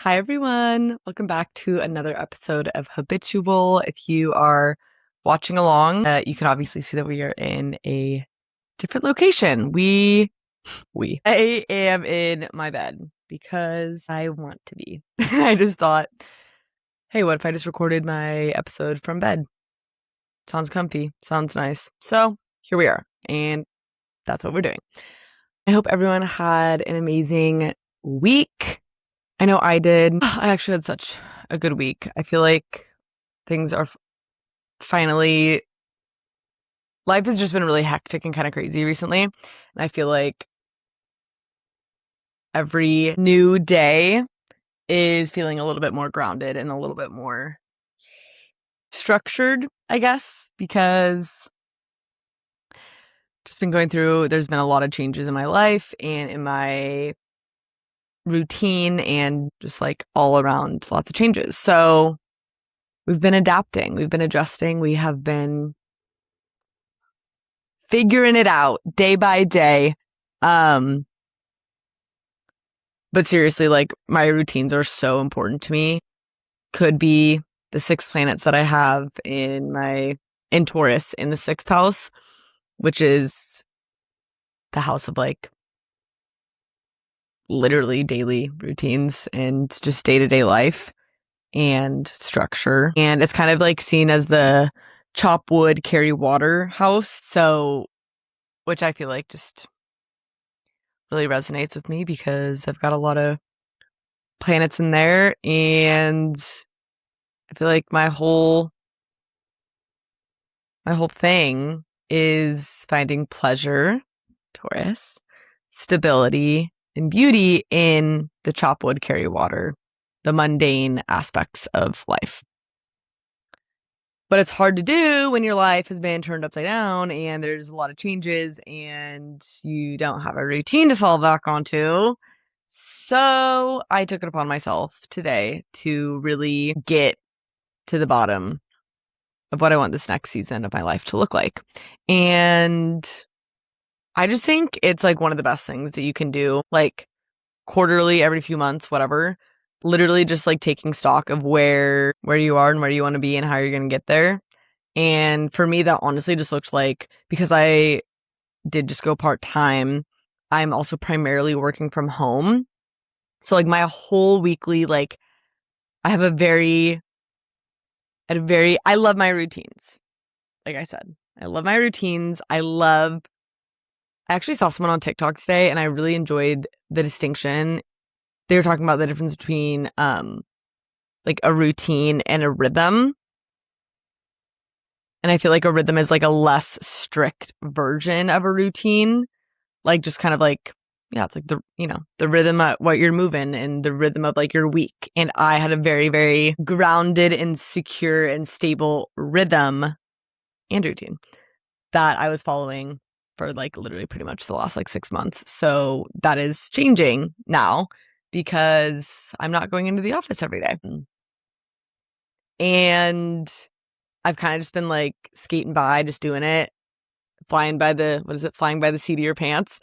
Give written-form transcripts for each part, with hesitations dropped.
Hi, everyone. Welcome back to another episode of Habitual. If you are watching along, you can obviously see that we are in a different location. I am in my bed because I want to be. I just thought, hey, what if I just recorded my episode from bed? Sounds comfy. Sounds nice. So here we are. And that's what we're doing. I hope everyone had an amazing week. I know I did. I actually had such a good week. I feel like things are finally, life has just been really hectic and kind of crazy recently. And I feel like every new day is feeling a little bit more grounded and a little bit more structured, I guess, because just been going through, there's been a lot of changes in my life and in my routine and just like all around lots of changes. So we've been adapting, we've been adjusting, we have been figuring it out day by day. But seriously, like my routines are so important to me. Could be the 6 planets that I have in Taurus in the 6th house, which is the house of like literally daily routines and just day-to-day life and structure. And it's kind of like seen as the chop wood, carry water house. So, which I feel like just really resonates with me because I've got a lot of planets in there, and I feel like my whole thing is finding pleasure, Taurus, stability, and beauty in the chop wood, carry water, the mundane aspects of life. But it's hard to do when your life has been turned upside down and there's a lot of changes and you don't have a routine to fall back onto. So I took it upon myself today to really get to the bottom of what I want this next season of my life to look like. And I just think it's like one of the best things that you can do, like quarterly, every few months, whatever. Literally just like taking stock of where you are and where you want to be and how you're going to get there. And for me, that honestly just looks like, because I did just go part-time, I'm also primarily working from home. So like my whole weekly, like I have I love my routines. Like I said, I love my routines. I actually saw someone on TikTok today and I really enjoyed the distinction. They were talking about the difference between like a routine and a rhythm. And I feel like a rhythm is like a less strict version of a routine. Like just kind of like, yeah, it's like the rhythm of what you're moving and the rhythm of like your week. And I had a very, very grounded and secure and stable rhythm and routine that I was following for like literally pretty much the last like 6 months. So that is changing now because I'm not going into the office every day. And I've kind of just been like skating by, just doing it, flying by the seat of your pants,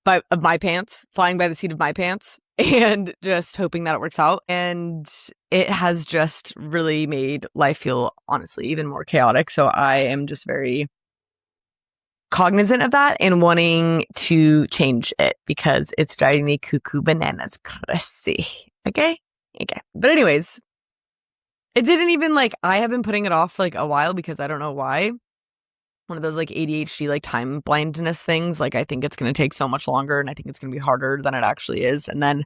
flying by the seat of my pants, and just hoping that it works out. And it has just really made life feel, honestly, even more chaotic. So I am just very cognizant of that and wanting to change it because it's driving me cuckoo bananas crazy. Okay. But anyways, it didn't even like, I have been putting it off for like a while because I don't know why. One of those like ADHD, like time blindness things. Like I think it's going to take so much longer and I think it's going to be harder than it actually is. And then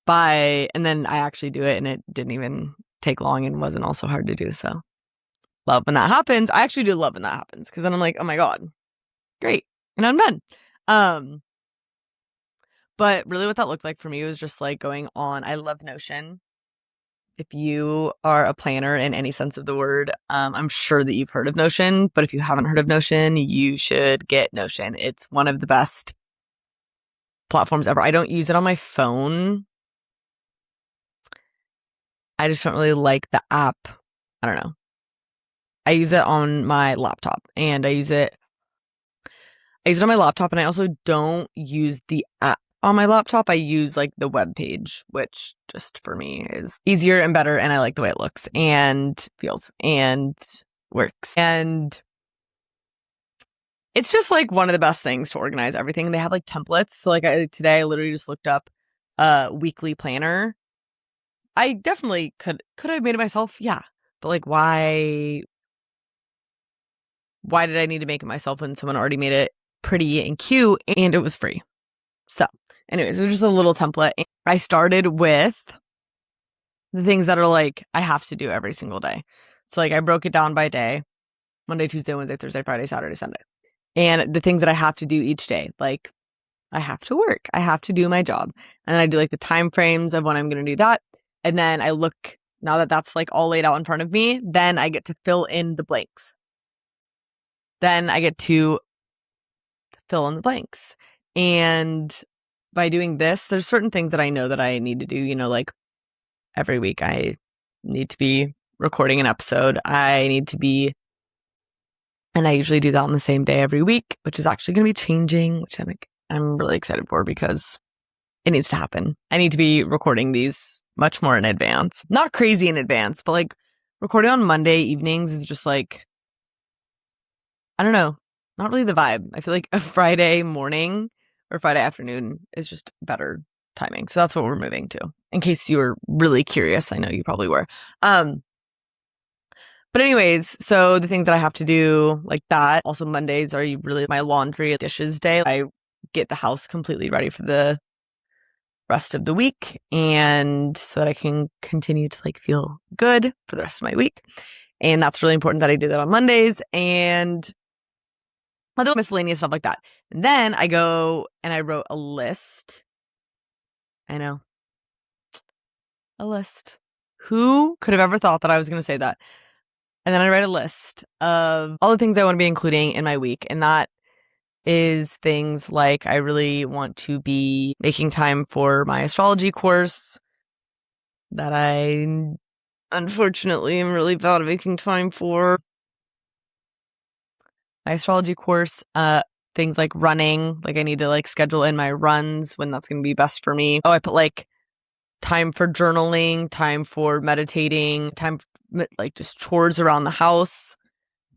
I actually do it and it didn't even take long and wasn't also hard to do. So love when that happens. I actually do love when that happens because then I'm like, oh my God, great. And I'm done. But really what that looked like for me was just like going on. I love Notion. If you are a planner in any sense of the word, I'm sure that you've heard of Notion, but if you haven't heard of Notion, you should get Notion. It's one of the best platforms ever. I don't use it on my phone. I just don't really like the app. I don't know. I use it on my laptop and I use it on my laptop, and I also don't use the app on my laptop, I use like the web page, which just for me is easier and better. And I like the way it looks and feels and works. And it's just like one of the best things to organize everything. They have like templates. So like today I literally just looked up a weekly planner. I definitely could have made it myself. Yeah. But like why did I need to make it myself when someone already made it pretty and cute and it was free? So anyways, it was just a little template. I started with the things that are like I have to do every single day. So like I broke it down by day: Monday, Tuesday, Wednesday, Thursday, Friday, Saturday, Sunday. And the things that I have to do each day, like I have to work, I have to do my job. And then I do like the time frames of when I'm going to do that. And then I look, now that that's like all laid out in front of me, then I get to fill in the blanks. Then I get to fill in the blanks. And by doing this, there's certain things that I know that I need to do, you know, like every week I need to be recording an episode. I need to be, and I usually do that on the same day every week, which is actually going to be changing, which I'm really excited for because it needs to happen. I need to be recording these much more in advance. Not crazy in advance, but like recording on Monday evenings is just like, I don't know, not really the vibe. I feel like a Friday morning or Friday afternoon is just better timing. So that's what we're moving to. In case you were really curious, I know you probably were. But anyways, so the things that I have to do like that. Also Mondays are really my laundry dishes day. I get the house completely ready for the rest of the week and so that I can continue to like feel good for the rest of my week. And that's really important that I do that on Mondays and other miscellaneous stuff like that. And then I go and I wrote a list. I know. A list. Who could have ever thought that I was going to say that? And then I write a list of all the things I want to be including in my week. And that is things like I really want to be making time for my astrology course that I unfortunately am really bad at making time for. My astrology course, things like running, like I need to like schedule in my runs when that's going to be best for me. Oh, I put like time for journaling, time for meditating, time for, like just chores around the house.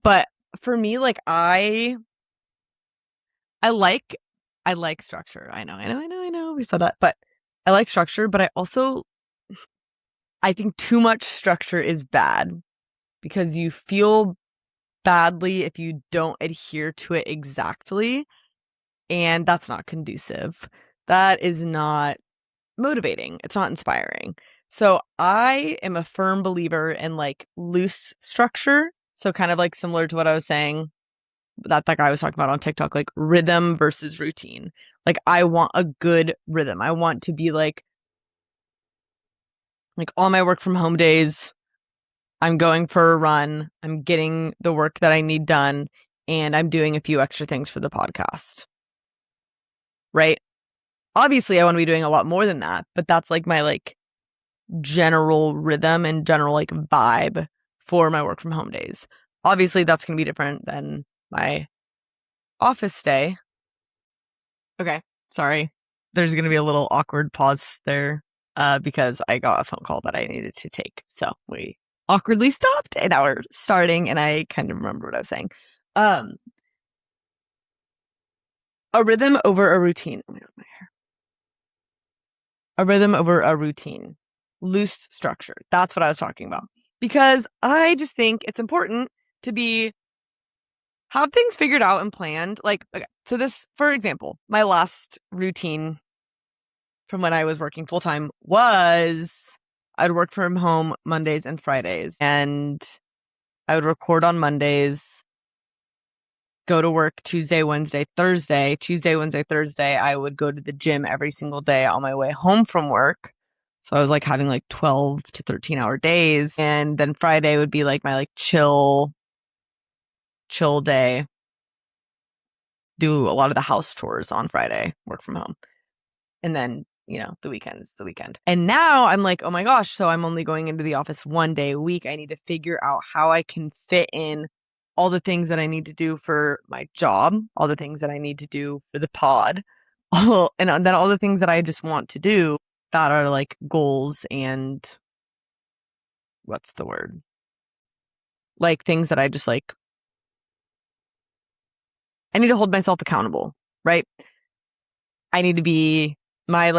But for me, like I like structure. I know. We said that, but I like structure, but I think too much structure is bad because you feel badly if you don't adhere to it exactly. And that's not conducive. That is not motivating. It's not inspiring. So I am a firm believer in like loose structure. So kind of like similar to what I was saying that guy was talking about on TikTok, like rhythm versus routine. Like I want a good rhythm. I want to be like all my work from home days, I'm going for a run, I'm getting the work that I need done, and I'm doing a few extra things for the podcast. Right? Obviously, I want to be doing a lot more than that, but that's like my like general rhythm and general like vibe for my work from home days. Obviously, that's going to be different than my office day. Okay, sorry. There's going to be a little awkward pause there because I got a phone call that I needed to take. So we awkwardly stopped and now we're starting and I kind of remember what I was saying. A rhythm over a routine. Oh my God, my hair. A rhythm over a routine. Loose structure. That's what I was talking about. Because I just think it's important to have things figured out and planned. Like, okay, so this, for example, my last routine from when I was working full time was I'd work from home Mondays and Fridays, and I would record on Mondays, go to work Tuesday, Wednesday, Thursday. Tuesday, Wednesday, Thursday, I would go to the gym every single day on my way home from work. So I was like having like 12 to 13 hour days. And then Friday would be like my like chill day. Do a lot of the house chores on Friday, work from home. And then, you know, the weekend is the weekend. And now I'm like, oh my gosh, so I'm only going into the office one day a week. I need to figure out how I can fit in all the things that I need to do for my job, all the things that I need to do for the pod, and then all the things that I just want to do that are like goals and what's the word? Like things that I just like, I need to hold myself accountable, right? I need to be my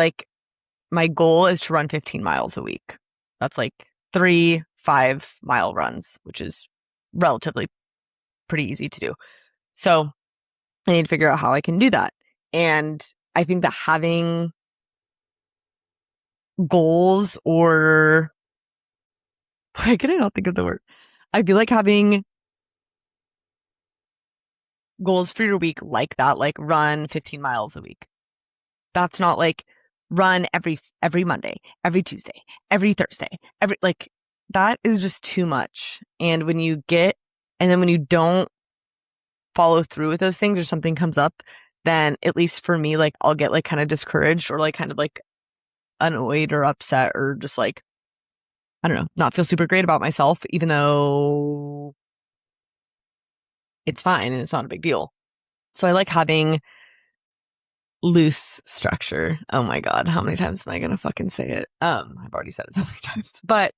goal is to run 15 miles a week. That's like 3 5-mile runs, which is relatively pretty easy to do. So I need to figure out how I can do that. And I think that having goals or why can I not think of the word? I feel like having goals for your week like that, like run 15 miles a week. That's not like run every Monday, every Tuesday, every Thursday, like that is just too much. And when you don't follow through with those things or something comes up, then at least for me, like I'll get like kind of discouraged or like kind of like annoyed or upset or just like, I don't know, not feel super great about myself, even though it's fine and it's not a big deal. So I like having loose structure. Oh my God, how many times am I gonna fucking say it? I've already said it so many times, but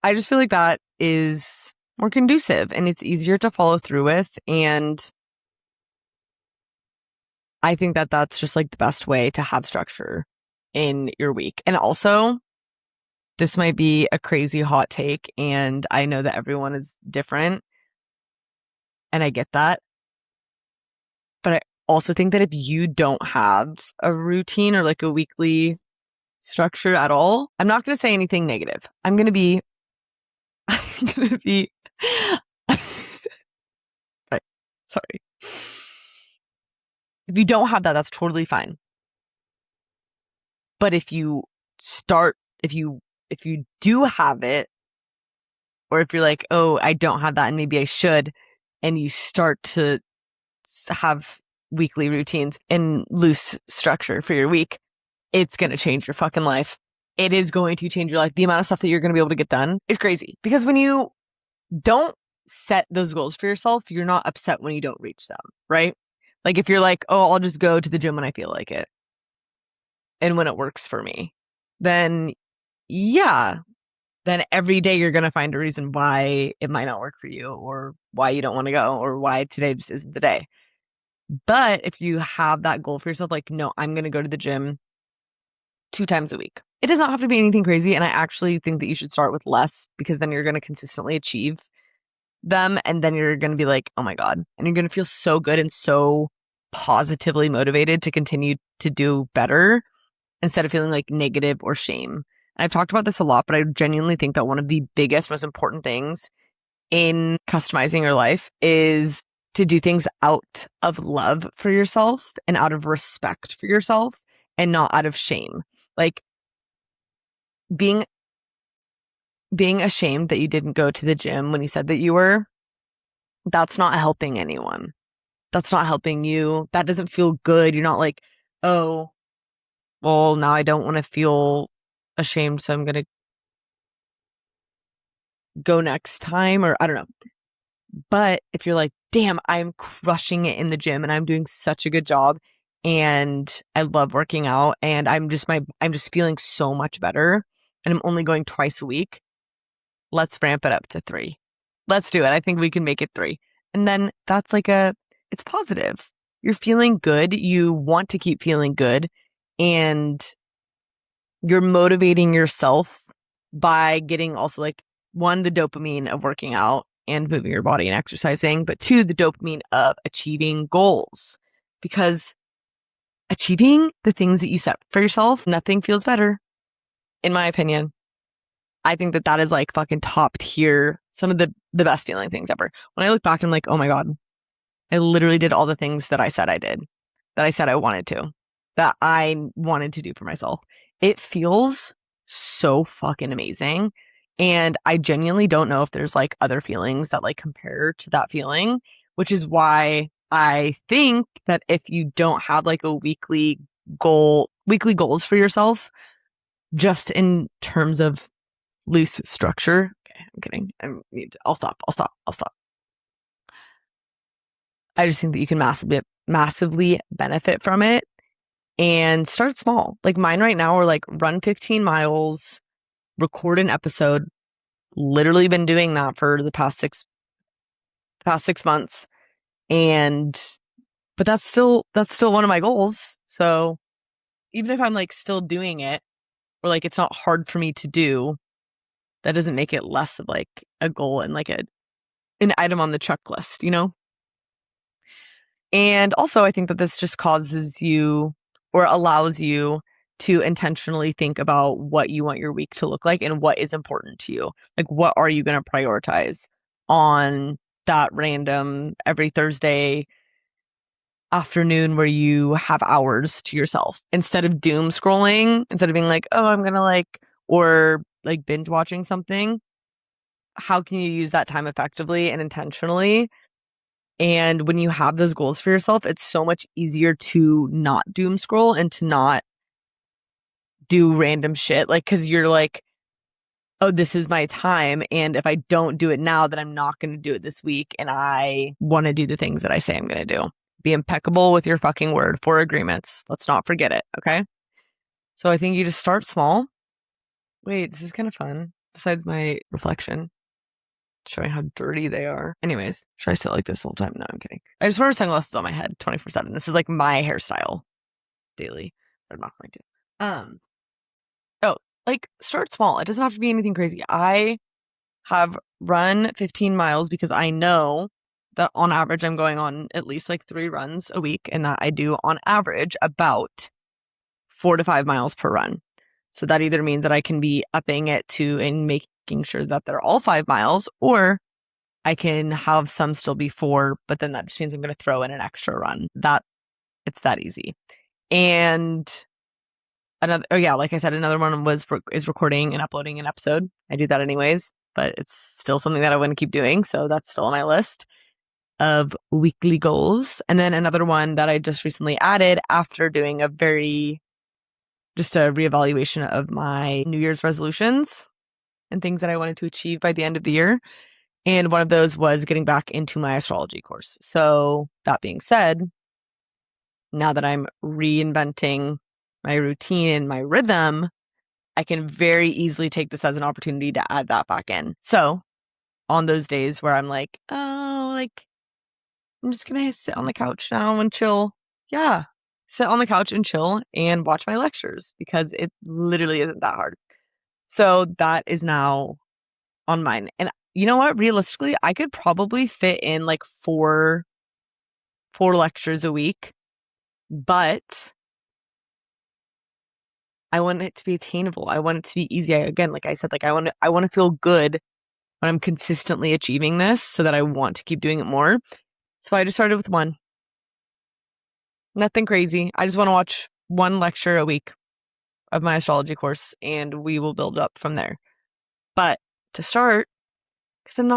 I just feel like that is more conducive and it's easier to follow through with. And I think that that's just like the best way to have structure in your week. And also, this might be a crazy hot take, and I know that everyone is different, and I get that. But I also think that if you don't have a routine or like a weekly structure at all, I'm not going to say anything negative. I'm going to be, right, sorry. If you don't have that, that's totally fine. But if you do have it, or if you're like, oh, I don't have that and maybe I should, and you start to have weekly routines and loose structure for your week, it's going to change your fucking life. It is going to change your life. The amount of stuff that you're going to be able to get done is crazy. Because when you don't set those goals for yourself, you're not upset when you don't reach them, right? Like if you're like, oh, I'll just go to the gym when I feel like it and when it works for me, then yeah, then every day you're going to find a reason why it might not work for you or why you don't want to go or why today just isn't the day. But if you have that goal for yourself, like, no, I'm going to go to the gym 2 times a week. It does not have to be anything crazy. And I actually think that you should start with less because then you're going to consistently achieve them. And then you're going to be like, oh my God. And you're going to feel so good and so positively motivated to continue to do better instead of feeling like negative or shame. And I've talked about this a lot, but I genuinely think that one of the biggest, most important things in customizing your life is to do things out of love for yourself and out of respect for yourself and not out of shame. Like being ashamed that you didn't go to the gym when you said that you were, that's not helping anyone. That's not helping you. That doesn't feel good. You're not like, oh, well, now I don't want to feel ashamed, so I'm going to go next time, or I don't know. But if you're like, damn, I'm crushing it in the gym and I'm doing such a good job and I love working out and I'm just feeling so much better and I'm only going twice a week, let's ramp it up to 3. Let's do it. I think we can make it 3. And then that's like it's positive. You're feeling good. You want to keep feeling good and you're motivating yourself by getting also like 1, the dopamine of working out and moving your body and exercising, but 2, the dopamine of achieving goals. Because achieving the things that you set for yourself, nothing feels better, in my opinion. I think that that is like fucking top tier, some of the best feeling things ever. When I look back, I'm like, oh my God, I literally did all the things that I said I did, that I said I wanted to, that I wanted to do for myself. It feels so fucking amazing. And I genuinely don't know if there's like other feelings that like compare to that feeling, which is why I think that if you don't have like a weekly goals for yourself, just in terms of loose structure. Okay, I'm kidding. I'll stop. I just think that you can massively benefit from it. and start small. Like mine right now are like run 15 miles, record an episode. Literally been doing that for the past 6 months. But that's still one of my goals. So even if I'm like still doing it, or like it's not hard for me to do, that doesn't make it less of like a goal and like an item on the checklist, you know? And also I think that this just causes you or allows you to intentionally think about what you want your week to look like and what is important to you. Like what are you going to prioritize on that random every Thursday afternoon where you have hours to yourself instead of doom scrolling, instead of being like, oh, I'm gonna like, or like binge watching something. How can you use that time effectively and intentionally? And when you have those goals for yourself, it's so much easier to not doom scroll and to not do random shit. Like, cause you're like, oh, this is my time. And if I don't do it now, then I'm not going to do it this week. And I want to do the things that I say I'm going to do. Be impeccable with your fucking word. 4 agreements. Let's not forget it. Okay. So I think you just start small. Wait, this is kind of fun. Besides my reflection, showing how dirty they are. Anyways, should I sit like this the whole time? No, I'm kidding. I just wear sunglasses on my head 24/7. This is like my hairstyle daily. But I'm not going to. Oh, like start small. It doesn't have to be anything crazy. I have run 15 miles because I know that on average I'm going on at least like 3 runs a week, and that I do on average about 4 to 5 miles per run. So that either means that I can be upping it to and making sure that they're all 5 miles, or I can have some still be 4, but then that just means I'm going to throw in an extra run. It's that easy. And like I said, another one is recording and uploading an episode. I do that anyways, but it's still something that I want to keep doing. So that's still on my list of weekly goals. And then another one that I just recently added after doing just a reevaluation of my New Year's resolutions and things that I wanted to achieve by the end of the year. And one of those was getting back into my astrology course. So that being said, now that I'm reinventing my routine and my rhythm, I can very easily take this as an opportunity to add that back in. So on those days where I'm like, oh, like, I'm just going to sit on the couch now and chill. Yeah, sit on the couch and chill and watch my lectures because it literally isn't that hard. So that is now on mine. And you know what? Realistically, I could probably fit in like four lectures a week, but I want it to be attainable. I want it to be easy. Again, like I said, like I want to feel good when I'm consistently achieving this so that I want to keep doing it more. So I just started with 1. Nothing crazy. I just want to watch 1 lecture a week of my astrology course and we will build up from there. But to start, because I'm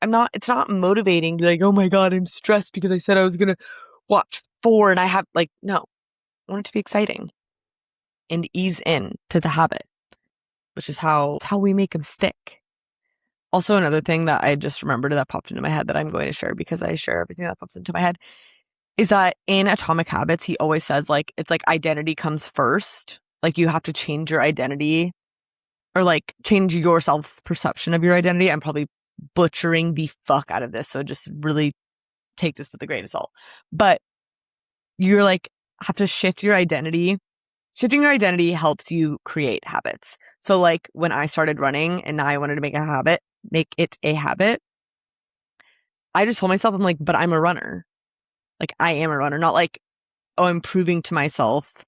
not, it's not motivating to be like, oh my God, I'm stressed because I said I was going to watch 4 and I have like, no, I want it to be exciting and ease in to the habit, which is how we make them stick. Also, another thing that I just remembered that popped into my head that I'm going to share because I share everything that pops into my head is that in Atomic Habits, he always says like, it's like identity comes first. Like you have to change your identity or like change your self-perception of your identity. I'm probably butchering the fuck out of this. So just really take this with a grain of salt. But you're like, have to shift your identity. Shifting your identity helps you create habits. So like when I started running and now I wanted to make it a habit, I just told myself, I'm like, but I'm a runner. Like I am a runner, not like, oh, I'm proving to myself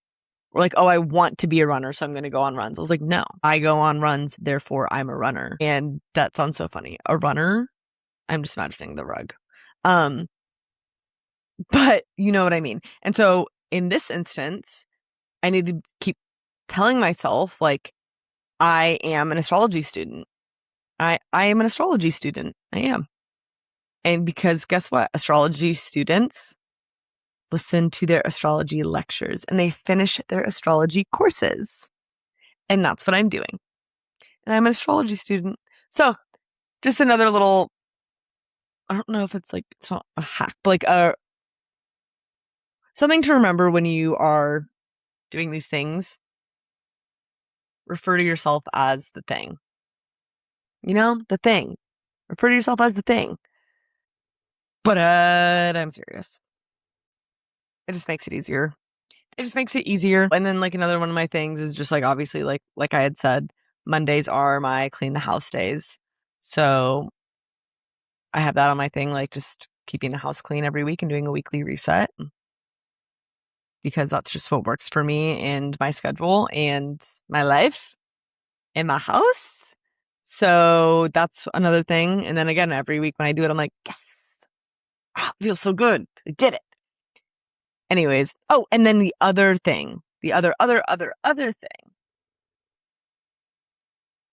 or like, oh, I want to be a runner, so I'm going to go on runs. I was like, no, I go on runs, therefore I'm a runner. And that sounds so funny. A runner, I'm just imagining the rug. But you know what I mean? And so in this instance, I need to keep telling myself like, I am an astrology student. I am an astrology student. I am. And because guess what? Astrology students listen to their astrology lectures and they finish their astrology courses. And that's what I'm doing. And I'm an astrology student. So just another little, I don't know if it's not a hack, but like something to remember when you are doing these things, refer to yourself as the thing. You know, the thing. Refer to yourself as the thing. But I'm serious. It just makes it easier. It just makes it easier. And then like another one of my things is just like obviously like I had said, Mondays are my clean the house days. So I have that on my thing, like just keeping the house clean every week and doing a weekly reset because that's just what works for me and my schedule and my life and my house. So that's another thing. And then again, every week when I do it, I'm like, yes, it feels so good. I did it. Anyways. Oh, and then the other thing, the other thing.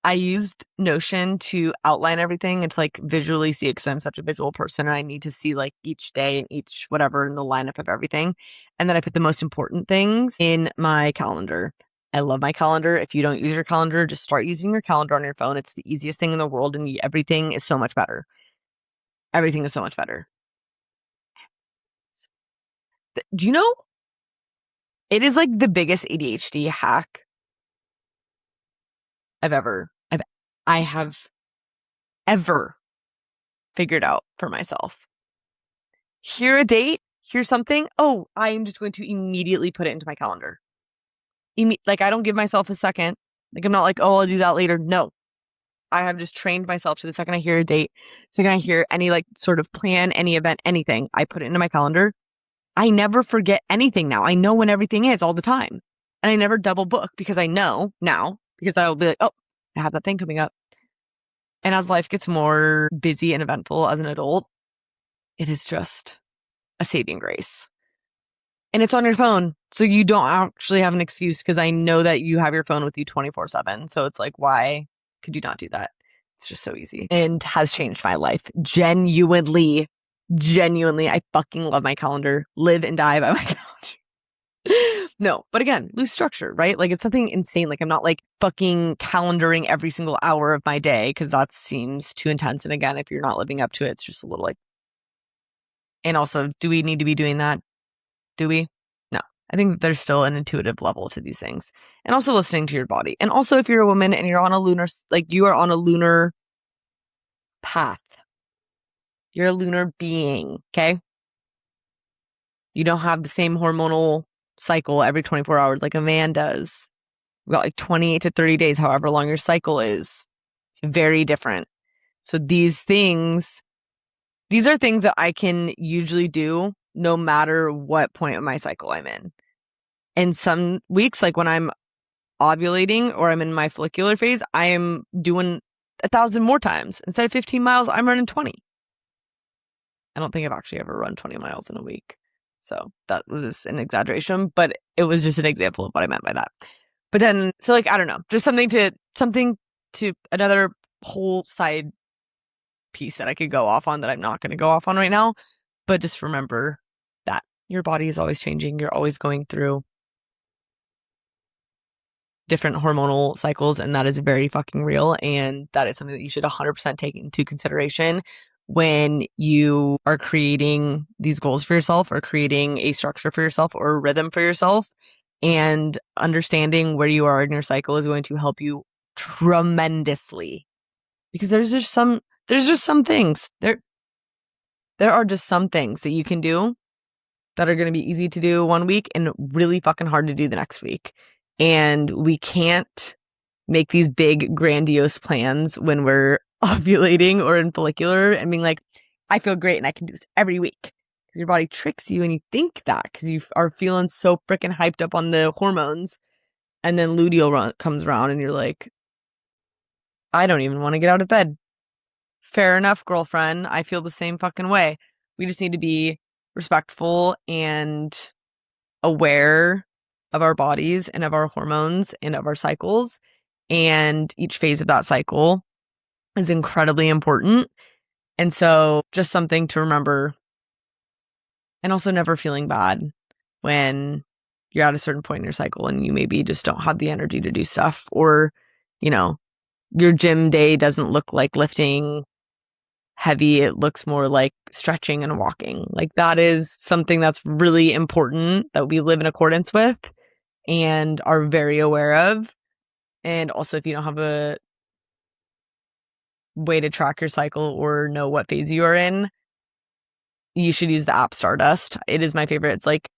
I used Notion to outline everything and to like visually see it because I'm such a visual person and I need to see like each day and each whatever in the lineup of everything. And then I put the most important things in my calendar. I love my calendar. If you don't use your calendar, just start using your calendar on your phone. It's the easiest thing in the world and everything is so much better. Everything is so much better. Do you know? It is like the biggest ADHD hack I have ever figured out for myself. Hear a date, hear something. Oh, I'm just going to immediately put it into my calendar. Like I don't give myself a second. Like I'm not like, oh, I'll do that later. No, I have just trained myself to the second I hear a date, second I hear any like sort of plan, any event, anything, I put it into my calendar. I never forget anything now. I know when everything is all the time. And I never double book because I know now because I'll be like, oh, I have that thing coming up. And as life gets more busy and eventful as an adult, it is just a saving grace. And it's on your phone. So you don't actually have an excuse because I know that you have your phone with you 24/7. So it's like, why could you not do that? It's just so easy and has changed my life. Genuinely, I fucking love my calendar. Live and die by my calendar. No, but again, lose structure, right? Like it's something insane. Like I'm not like fucking calendaring every single hour of my day because that seems too intense. And again, if you're not living up to it, it's just a little like, and also, do we need to be doing that? Do we? No. I think there's still an intuitive level to these things. And also listening to your body. And also if you're a woman and you're on a lunar, like you are on a lunar path. You're a lunar being, okay? You don't have the same hormonal cycle every 24 hours like a man does. We got like 28 to 30 days, however long your cycle is. It's very different. So these are things that I can usually do no matter what point of my cycle I'm in. And some weeks, like when I'm ovulating or I'm in my follicular phase, I am doing 1,000 more times. Instead of 15 miles, I'm running 20. I don't think I've actually ever run 20 miles in a week. So that was an exaggeration, but it was just an example of what I meant by that. But then, so like, I don't know, just something to another whole side piece that I could go off on that I'm not going to go off on right now. But just remember that your body is always changing. You're always going through different hormonal cycles, and that is very fucking real. And that is something that you should 100% take into consideration when you are creating these goals for yourself or creating a structure for yourself or a rhythm for yourself. And understanding where you are in your cycle is going to help you tremendously, because there's just some things there are just some things that you can do that are going to be easy to do one week and really fucking hard to do the next week. And we can't make these big grandiose plans when we're ovulating or in follicular and being like, I feel great and I can do this every week. Because your body tricks you and you think that because you are feeling so freaking hyped up on the hormones. And then luteal comes around and you're like, I don't even want to get out of bed. Fair enough, girlfriend. I feel the same fucking way. We just need to be respectful and aware of our bodies and of our hormones and of our cycles. And each phase of that cycle is incredibly important. And so just something to remember. And also never feeling bad when you're at a certain point in your cycle and you maybe just don't have the energy to do stuff, or, you know, your gym day doesn't look like lifting heavy. It looks more like stretching and walking. Like that is something that's really important that we live in accordance with. and are very aware of. And also, if you don't have a way to track your cycle or know what phase you are in, you should use the app Stardust. It is my favorite. It's like,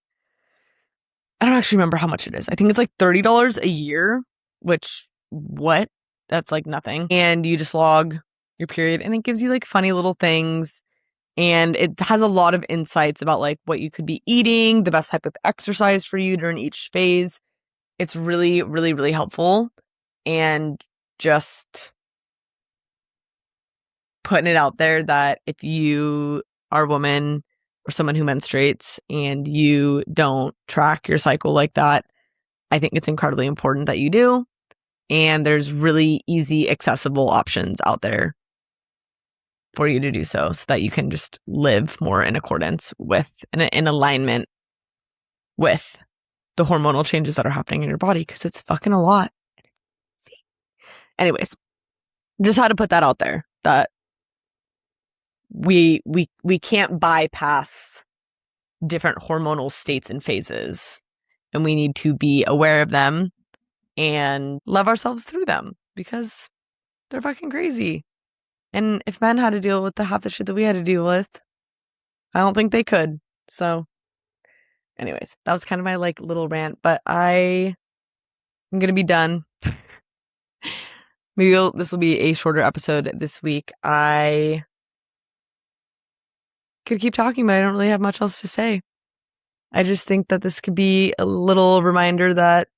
I don't actually remember how much it is. I think it's like $30 a year, which, what? That's like nothing. And you just log your period, and it gives you like funny little things. And it has a lot of insights about like what you could be eating, the best type of exercise for you during each phase. It's really, really, really helpful. And just putting it out there that if you are a woman or someone who menstruates and you don't track your cycle like that, I think it's incredibly important that you do. And there's really easy, accessible options out there for you to do so that you can just live more in accordance with and in alignment with the hormonal changes that are happening in your body, because it's fucking a lot. Anyways, just had to put that out there that we can't bypass different hormonal states and phases, and we need to be aware of them and love ourselves through them, because they're fucking crazy. And if men had to deal with the half the shit that we had to deal with, I don't think they could. So anyways, that was kind of my like little rant, but I'm gonna be done. Maybe this will be a shorter episode this week. I could keep talking, but I don't really have much else to say. I just think that this could be a little reminder that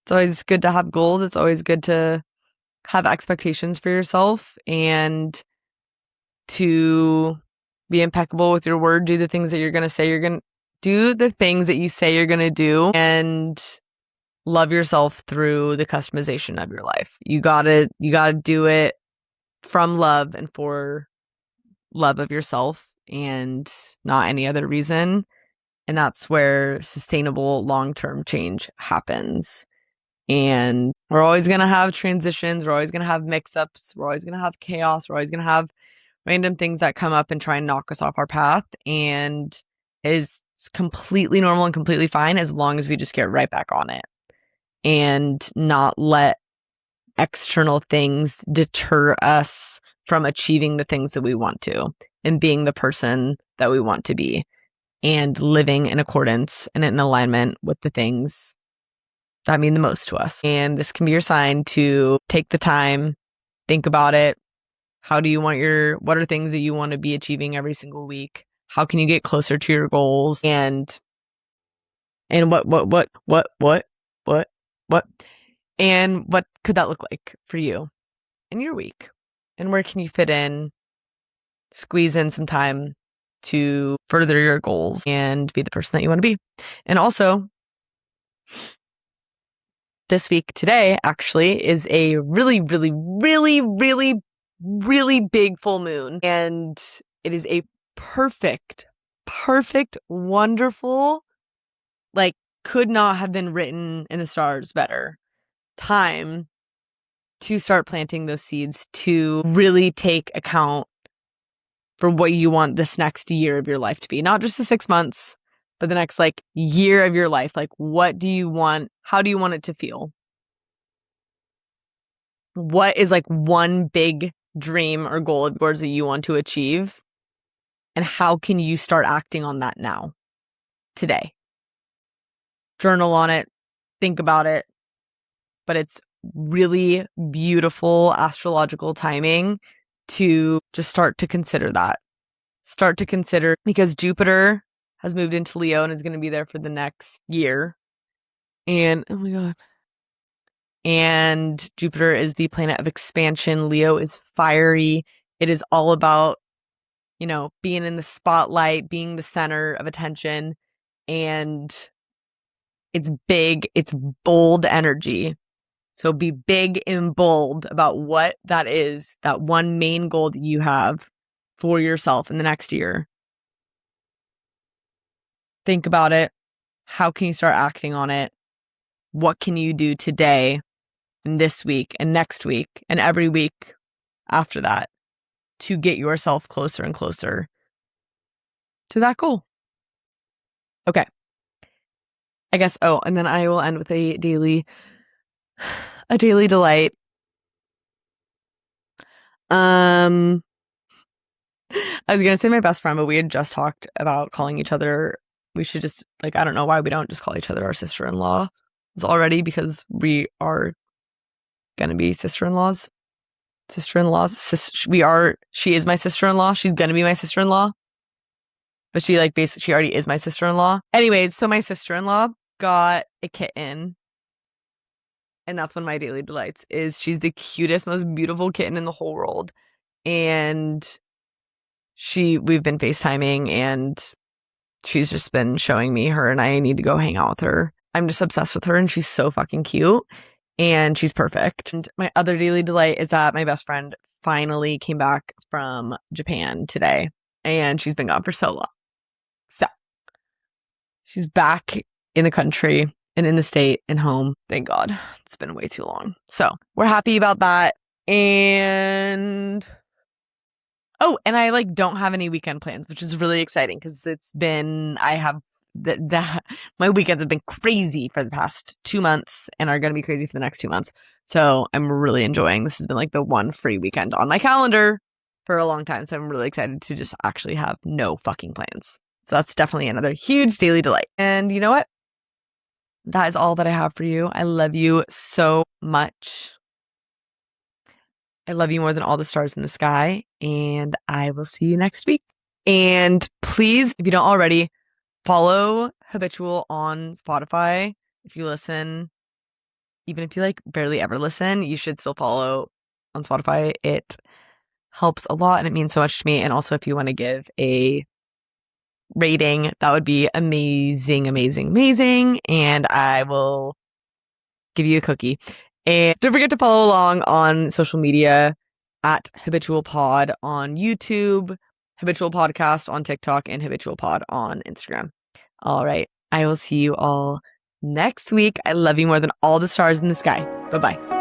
it's always good to have goals. It's always good to have expectations for yourself and to be impeccable with your word. Do the things that you're going to say you're going to do, the things that you say you're going to do, and love yourself through the customization of your life. You gotta do it from love and for love of yourself and not any other reason. And that's where sustainable long-term change happens. And we're always going to have transitions. We're always going to have mix-ups. We're always going to have chaos. We're always going to have random things that come up and try and knock us off our path. And it's completely normal and completely fine as long as we just get right back on it and not let external things deter us from achieving the things that we want to and being the person that we want to be and living in accordance and in alignment with the things that mean the most to us. And this can be your sign to take the time, think about it. How do you want what are things that you want to be achieving every single week? How can you get closer to your goals? And what? And what could that look like for you in your week? And where can you fit in, squeeze in some time to further your goals and be the person that you want to be? And also, this week today actually is a really, really, really, really, really big full moon. And it is a perfect, wonderful, like could not have been written in the stars better time to start planting those seeds, to really take account for what you want this next year of your life to be. Not just the 6 months, but the next like year of your life. Like, what do you want? How do you want it to feel? What is like one big dream or goal of yours that you want to achieve? And how can you start acting on that now, today? Journal on it, think about it. But it's really beautiful astrological timing to just start to consider that. Start to consider, because Jupiter has moved into Leo and is going to be there for the next year. And oh my God. And Jupiter is the planet of expansion. Leo is fiery. It is all about, being in the spotlight, being the center of attention. And it's big, it's bold energy. So be big and bold about what that is, that one main goal that you have for yourself in the next year. Think about it. How can you start acting on it? What can you do today and this week and next week and every week after that to get yourself closer and closer to that goal? Okay. I guess, oh, and then I will end with a daily delight. I was gonna say my best friend, but we had just talked about calling each other. We should just, like, I don't know why we don't just call each other our sister-in-law already, because we are gonna be sister-in-laws. She is my sister-in-law. She's gonna be my sister-in-law. But she, like, basically, she already is my sister-in-law. Anyways, so my sister-in-law got a kitten. And that's one of my daily delights, is she's the cutest, most beautiful kitten in the whole world. And we've been FaceTiming, and she's just been showing me her, and I need to go hang out with her. I'm just obsessed with her, and she's so fucking cute, and she's perfect. And my other daily delight is that my best friend finally came back from Japan today, and she's been gone for so long. So she's back in the country and in the state and home. Thank God. It's been way too long. So we're happy about that. And oh, and I like don't have any weekend plans, which is really exciting, because my weekends have been crazy for the past 2 months and are going to be crazy for the next 2 months. So I'm really enjoying. This has been like the one free weekend on my calendar for a long time. So I'm really excited to just actually have no fucking plans. So that's definitely another huge daily delight. And you know what? That is all that I have for you. I love you so much. I love you more than all the stars in the sky, and I will see you next week. And please, if you don't already, follow Habitual on Spotify. If you listen, even if you like barely ever listen, you should still follow on Spotify. It helps a lot, and it means so much to me. And also, if you want to give a rating, that would be amazing, amazing, amazing. And I will give you a cookie. And don't forget to follow along on social media at Habitual Pod on YouTube, Habitual Podcast on TikTok, and Habitual Pod on Instagram. All right. I will see you all next week. I love you more than all the stars in the sky. Bye-bye.